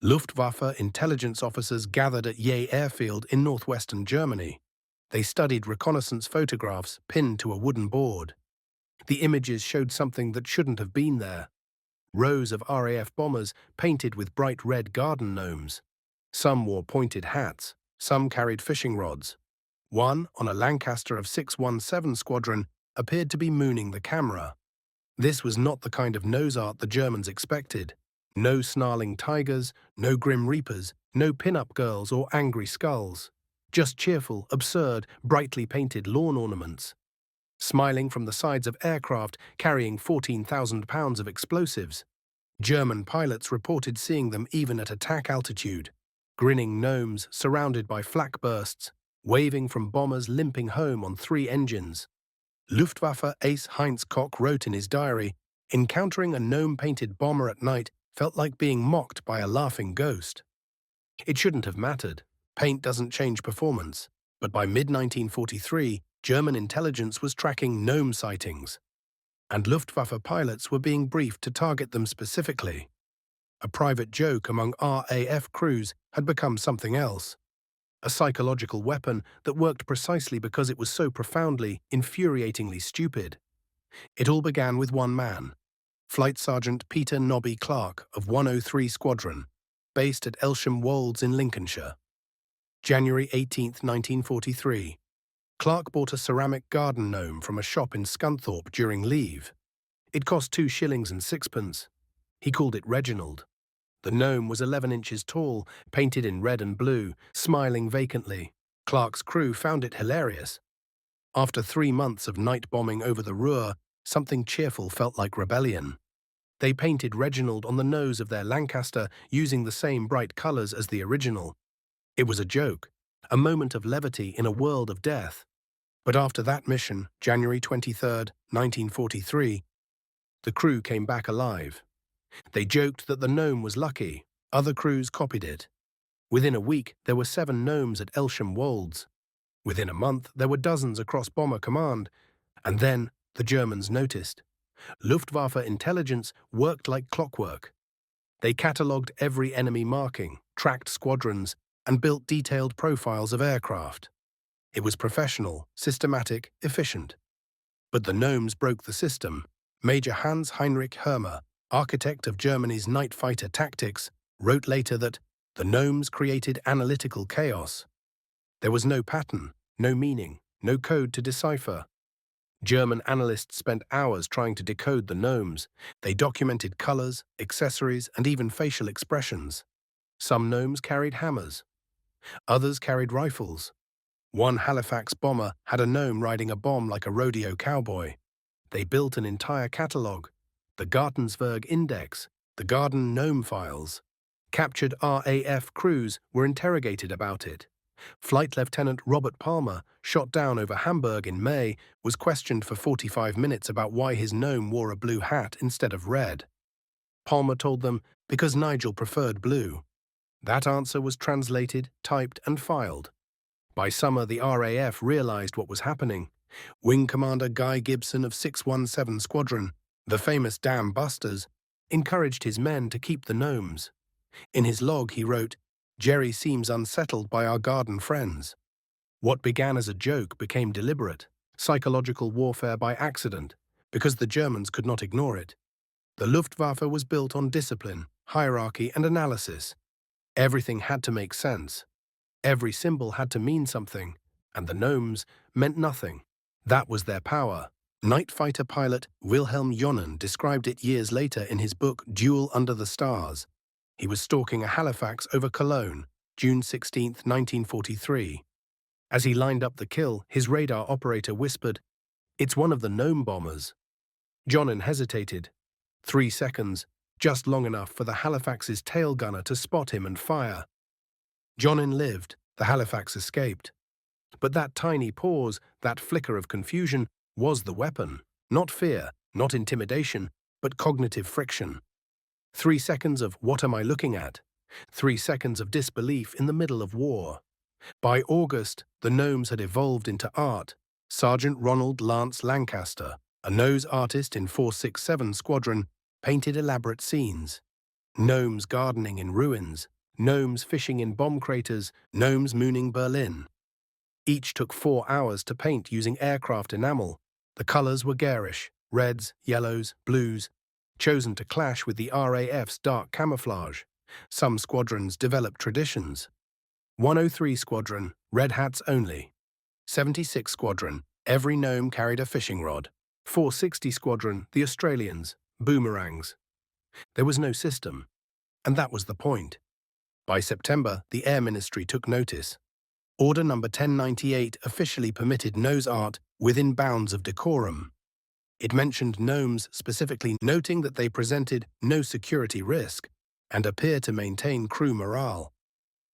Luftwaffe intelligence officers gathered at Ye airfield in northwestern Germany. They studied reconnaissance photographs pinned to a wooden board. The images showed something that shouldn't have been there. Rows of RAF bombers painted with bright red garden gnomes. Some wore pointed hats, some carried fishing rods. One, on a Lancaster of 617 squadron, appeared to be mooning the camera. This was not the kind of nose art the Germans expected. No snarling tigers, no grim reapers, no pin-up girls or angry skulls. Just cheerful, absurd, brightly painted lawn ornaments. Smiling from the sides of aircraft carrying 14,000 pounds of explosives. German pilots reported seeing them even at attack altitude. Grinning gnomes surrounded by flak bursts, waving from bombers limping home on 3 engines. Luftwaffe ace Heinz Koch wrote in his diary, "Encountering a gnome-painted bomber at night felt like being mocked by a laughing ghost." It shouldn't have mattered. Paint doesn't change performance. But by mid-1943, German intelligence was tracking gnome sightings, and Luftwaffe pilots were being briefed to target them specifically. A private joke among RAF crews had become something else. A psychological weapon that worked precisely because it was so profoundly, infuriatingly stupid. It all began with one man, Flight Sergeant Peter "Nobby" Clark of 103 Squadron, based at Elsham Wolds in Lincolnshire. January 18, 1943. Clark bought a ceramic garden gnome from a shop in Scunthorpe during leave. It cost 2 shillings and 6pence. He called it Reginald. The gnome was 11 inches tall, painted in red and blue, smiling vacantly. Clark's crew found it hilarious. After 3 months of night bombing over the Ruhr, something cheerful felt like rebellion. They painted Reginald on the nose of their Lancaster using the same bright colours as the original. It was a joke, a moment of levity in a world of death. But after that mission, January 23, 1943, the crew came back alive. They joked that the gnome was lucky. Other crews copied it. Within a week, there were 7 gnomes at Elsham Wolds. Within a month, there were dozens across Bomber Command. And then, the Germans noticed. Luftwaffe intelligence worked like clockwork. They catalogued every enemy marking, tracked squadrons, and built detailed profiles of aircraft. It was professional, systematic, efficient. But the gnomes broke the system. Major Hans Heinrich Hermer, architect of Germany's night fighter tactics, wrote later that the gnomes created analytical chaos. There was no pattern, no meaning, no code to decipher. German analysts spent hours trying to decode the gnomes. They documented colors, accessories, and even facial expressions. Some gnomes carried hammers. Others carried rifles. One Halifax bomber had a gnome riding a bomb like a rodeo cowboy. They built an entire catalogue, the Gartenswerk Index, the Garden Gnome Files. Captured RAF crews were interrogated about it. Flight Lieutenant Robert Palmer, shot down over Hamburg in May, was questioned for 45 minutes about why his gnome wore a blue hat instead of red. Palmer told them, because Nigel preferred blue. That answer was translated, typed, and filed. By summer, the RAF realized what was happening. Wing Commander Guy Gibson of 617 Squadron, the famous Dam Busters, encouraged his men to keep the gnomes. In his log, he wrote, "Jerry seems unsettled by our garden friends." What began as a joke became deliberate, psychological warfare by accident, because the Germans could not ignore it. The Luftwaffe was built on discipline, hierarchy, and analysis. Everything had to make sense. Every symbol had to mean something, and the gnomes meant nothing. That was their power. Night fighter pilot Wilhelm Jonen described it years later in his book Duel Under the Stars. He was stalking a Halifax over Cologne, June 16, 1943. As he lined up the kill, his radar operator whispered, "It's one of the gnome bombers." Jonen hesitated. 3 seconds, just long enough for the Halifax's tail gunner to spot him and fire. Jonen lived, the Halifax escaped. But that tiny pause, that flicker of confusion, was the weapon. Not fear, not intimidation, but cognitive friction. 3 seconds of "what am I looking at?" 3 seconds of disbelief in the middle of war. By August, the gnomes had evolved into art. Sergeant Ronald Lance Lancaster, a nose artist in 467 Squadron, painted elaborate scenes. Gnomes gardening in ruins, gnomes fishing in bomb craters, gnomes mooning Berlin. Each took 4 hours to paint using aircraft enamel. The colors were garish, reds, yellows, blues, chosen to clash with the RAF's dark camouflage. Some squadrons developed traditions. 103 Squadron, red hats only. 76 Squadron, every gnome carried a fishing rod. 460 Squadron, the Australians, boomerangs. There was no system, and that was the point. By September, the Air Ministry took notice. Order number 1098 officially permitted nose art within bounds of decorum. It mentioned gnomes specifically, noting that they presented no security risk and appear to maintain crew morale.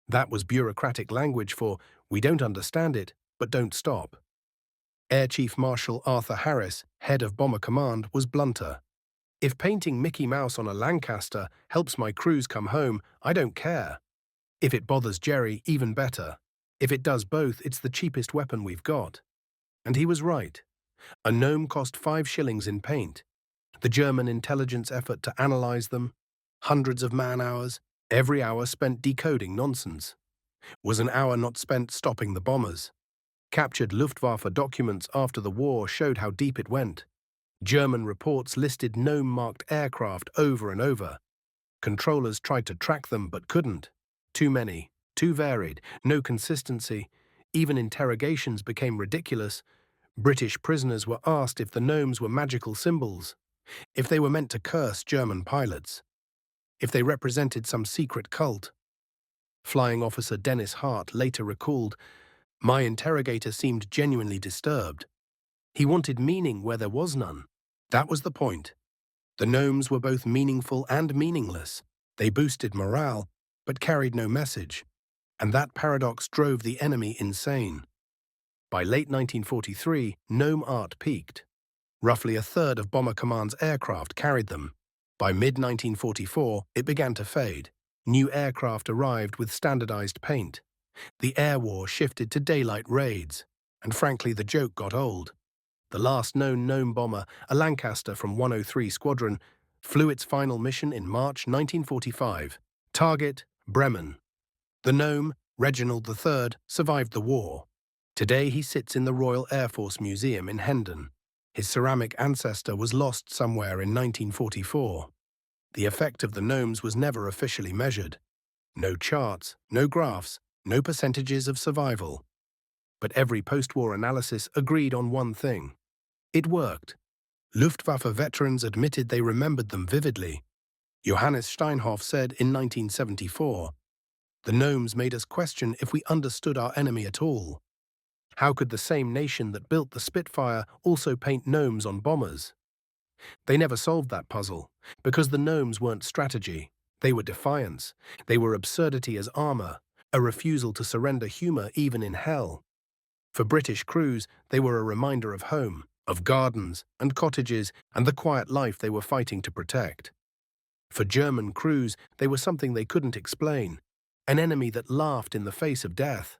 That was bureaucratic language for, we don't understand it, but don't stop. Air Chief Marshal Arthur Harris, head of Bomber Command, was blunter. If painting Mickey Mouse on a Lancaster helps my crews come home, I don't care. If it bothers Jerry, even better. If it does both, it's the cheapest weapon we've got. And he was right. A gnome cost 5 shillings in paint. The German intelligence effort to analyze them, hundreds of man-hours, every hour spent decoding nonsense. Was an hour not spent stopping the bombers. Captured Luftwaffe documents after the war showed how deep it went. German reports listed gnome-marked aircraft over and over. Controllers tried to track them but couldn't. Too many, too varied, no consistency. Even interrogations became ridiculous. British prisoners were asked if the gnomes were magical symbols, if they were meant to curse German pilots, if they represented some secret cult. Flying Officer Dennis Hart later recalled, "My interrogator seemed genuinely disturbed. He wanted meaning where there was none. That was the point. The gnomes were both meaningful and meaningless. They boosted morale, but carried no message. And that paradox drove the enemy insane." By late 1943, gnome art peaked. Roughly a third of Bomber Command's aircraft carried them. By mid-1944, it began to fade. New aircraft arrived with standardized paint. The air war shifted to daylight raids, and frankly the joke got old. The last known gnome bomber, a Lancaster from 103 Squadron, flew its final mission in March 1945. Target, Bremen. The gnome, Reginald III, survived the war. Today he sits in the Royal Air Force Museum in Hendon. His ceramic ancestor was lost somewhere in 1944. The effect of the gnomes was never officially measured. No charts, no graphs, no percentages of survival. But every post-war analysis agreed on one thing. It worked. Luftwaffe veterans admitted they remembered them vividly. Johannes Steinhoff said in 1974, "The gnomes made us question if we understood our enemy at all. How could the same nation that built the Spitfire also paint gnomes on bombers?" They never solved that puzzle, because the gnomes weren't strategy. They were defiance. They were absurdity as armor, a refusal to surrender humor even in hell. For British crews, they were a reminder of home, of gardens and cottages and the quiet life they were fighting to protect. For German crews, they were something they couldn't explain, an enemy that laughed in the face of death.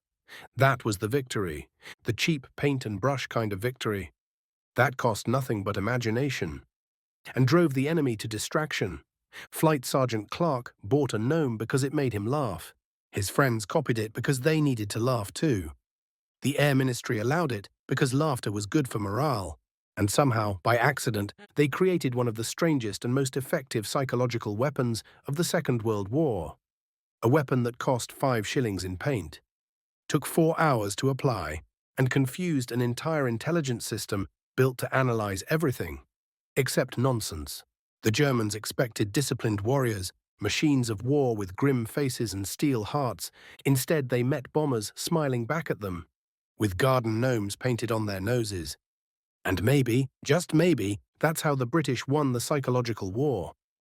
That was the victory, the cheap paint and brush kind of victory. That cost nothing but imagination, and drove the enemy to distraction. Flight Sergeant Clark bought a gnome because it made him laugh. His friends copied it because they needed to laugh too. The Air Ministry allowed it because laughter was good for morale, and somehow, by accident, they created one of the strangest and most effective psychological weapons of the Second World War. A weapon that cost 5 shillings in paint, took 4 hours to apply, and confused an entire intelligence system built to analyze everything, except nonsense. The Germans expected disciplined warriors, machines of war with grim faces and steel hearts. Instead, they met bombers smiling back at them, with garden gnomes painted on their noses. And maybe, just maybe, that's how the British won the psychological war.